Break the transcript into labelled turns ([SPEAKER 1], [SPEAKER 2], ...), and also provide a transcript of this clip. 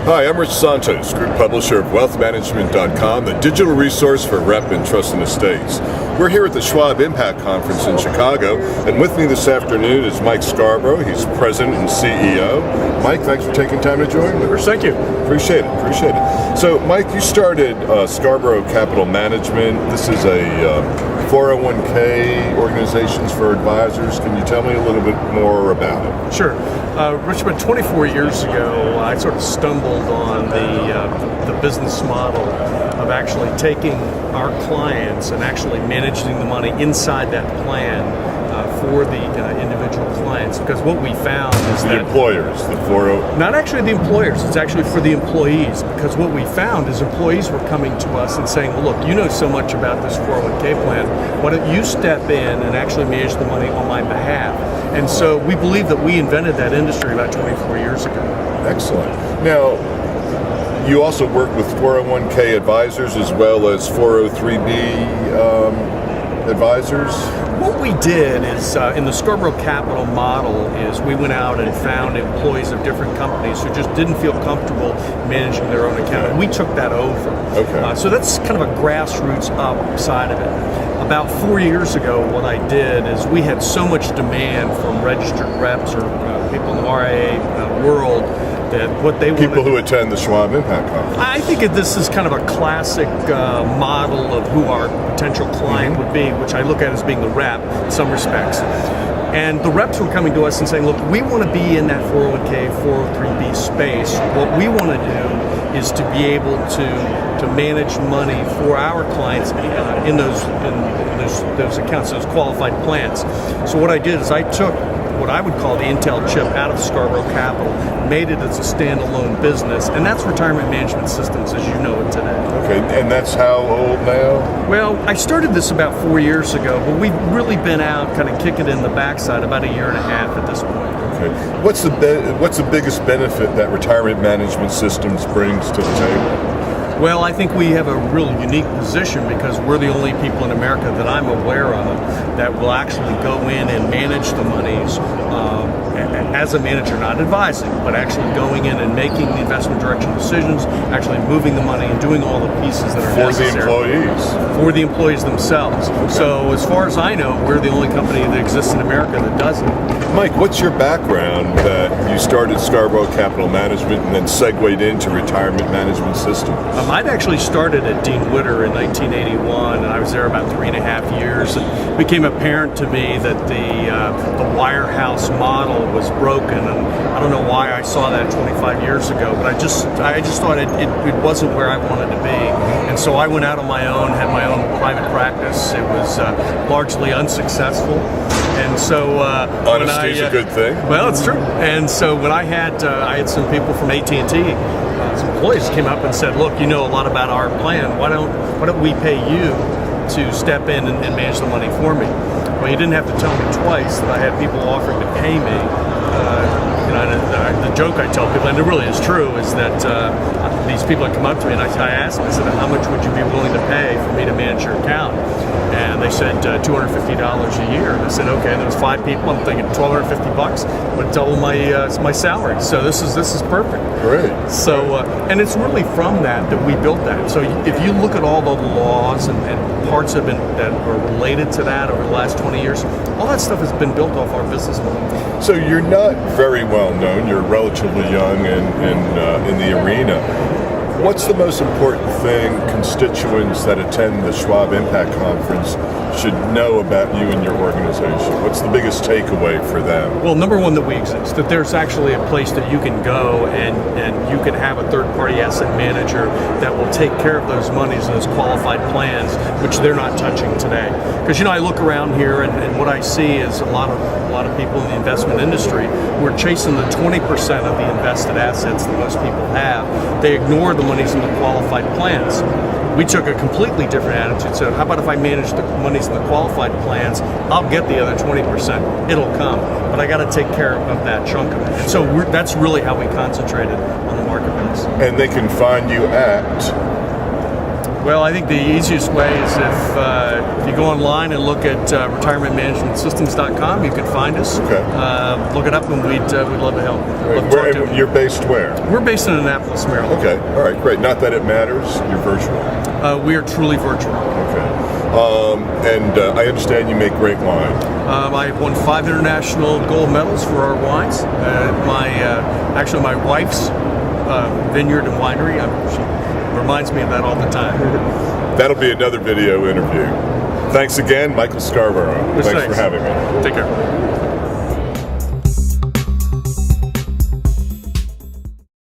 [SPEAKER 1] Hi, I'm Rich Santos, group publisher of wealthmanagement.com, the digital resource for rep and trust and estates. We're here at the Schwab Impact Conference in Chicago, and with me this afternoon is Mike Scarborough. He's president and CEO. Mike, thanks for taking time to join me.
[SPEAKER 2] Thank you.
[SPEAKER 1] Appreciate it. So, Mike, you started Scarborough Capital Management. This is a 401k organizations for advisors. Can you tell me a little bit more about it?
[SPEAKER 2] Sure. Rich, about 24 years ago, I sort of stumbled on the business model of actually taking our clients and actually managing the money inside that plan for the individual clients. Because what we found is
[SPEAKER 1] the
[SPEAKER 2] that
[SPEAKER 1] employers, the 401.
[SPEAKER 2] Not actually the employers, it's actually for the employees. Because what we found is employees were coming to us and saying, well, look, you know so much about this 401k plan, why don't you step in and actually manage the money on my behalf? And so we believe that we invented that industry about 24 years ago.
[SPEAKER 1] Excellent. Now, you also work with 401k advisors as well as 403b advisors?
[SPEAKER 2] What we did is, in the Scarborough Capital model, is we went out and found employees of different companies who just didn't feel comfortable managing their own account. And we took that over.
[SPEAKER 1] Okay.
[SPEAKER 2] So that's kind of a grassroots up side of it. About 4 years ago, what I did is we had so much demand from registered reps or people in the RIA world that what they
[SPEAKER 1] people who attend the Schwab Impact Conference.
[SPEAKER 2] I think this is kind of a classic model of who our potential client would be, which I look at as being the rep in some respects. And the reps were coming to us and saying, look, we want to be in that 401k, 403b space. What we want to do is to be able to manage money for our clients in those accounts, those qualified plans. So what I did is I took what I would call the Intel chip out of Scarborough Capital, made it as a standalone business, and that's retirement management systems as you know it today.
[SPEAKER 1] Okay, and that's how old now?
[SPEAKER 2] Well, I started this about 4 years ago, but we've really been out kind of kicking in the backside about a year and a half at this point.
[SPEAKER 1] Okay, what's the biggest benefit that retirement management systems brings to the table?
[SPEAKER 2] Well, I think we have a real unique position because we're the only people in America that I'm aware of that will actually go in and manage the monies as a manager, not advising, but actually going in and making the investment direction decisions, actually moving the money and doing all the pieces that are necessary.
[SPEAKER 1] For the employees?
[SPEAKER 2] For the employees themselves. Okay. So as far as I know, we're the only company that exists in America that does it.
[SPEAKER 1] Mike, what's your background that you started Scarborough Capital Management and then segued into retirement management systems?
[SPEAKER 2] I'd actually started at Dean Witter in 1981, and I was there about 3.5 years. It became apparent to me that the wirehouse model was broken, and I don't know why I saw that 25 years ago, but I just thought it wasn't where I wanted to be. And so I went out on my own, had my own private practice. It was largely unsuccessful. And so
[SPEAKER 1] honesty is a good thing.
[SPEAKER 2] Well, it's true. And so when I had some people from AT&T, some employees came up and said, "Look, you know a lot about our plan. Why don't we pay you to step in and manage the money for me?" Well, you didn't have to tell me twice that I had people offering to pay me. The joke I tell people, and it really is true, is that these people that come up to me and I ask them, I said, "How much would you be willing to pay for me to manage your account?" And they said $250 a year. And I said, okay, and there was 5 people. I'm thinking $1,250 would double my salary. So this is perfect.
[SPEAKER 1] Great.
[SPEAKER 2] So and it's really from that we built that. So if you look at all the laws and parts of it that are related to that over the last 20 years, all that stuff has been built off our business model.
[SPEAKER 1] So you're not very well known. You're relatively young in the arena. What's the most important thing constituents that attend the Schwab Impact Conference should know about you and your organization? What's the biggest takeaway for them?
[SPEAKER 2] Well, number one, that we exist, that there's actually a place that you can go and you can have a third-party asset manager that will take care of those monies and those qualified plans, which they're not touching today. Because, I look around here and what I see is a lot of people in the investment industry who are chasing the 20% of the invested assets that most people have. They ignore the monies in the qualified plans. We took a completely different attitude. So how about if I manage the monies in the qualified plans, I'll get the other 20%. It'll come. But I got to take care of that chunk of it. And so that's really how we concentrated on the marketplace.
[SPEAKER 1] And they can find you at
[SPEAKER 2] Well, I think the easiest way is if you go online and look at retirementmanagementsystems.com, you can find us.
[SPEAKER 1] Okay.
[SPEAKER 2] Look it up, and we'd love to help. Love to talk to you.
[SPEAKER 1] You're based where?
[SPEAKER 2] We're based in Annapolis, Maryland.
[SPEAKER 1] Okay. All right. Great. Not that it matters. You're virtual.
[SPEAKER 2] We are truly virtual.
[SPEAKER 1] Okay. And I understand you make great wine.
[SPEAKER 2] I have won 5 international gold medals for our wines. Actually, my wife's vineyard and winery. She reminds me of that all the time.
[SPEAKER 1] That'll be another video interview. Thanks again, Michael Scarborough. Thanks for having me.
[SPEAKER 2] Take care.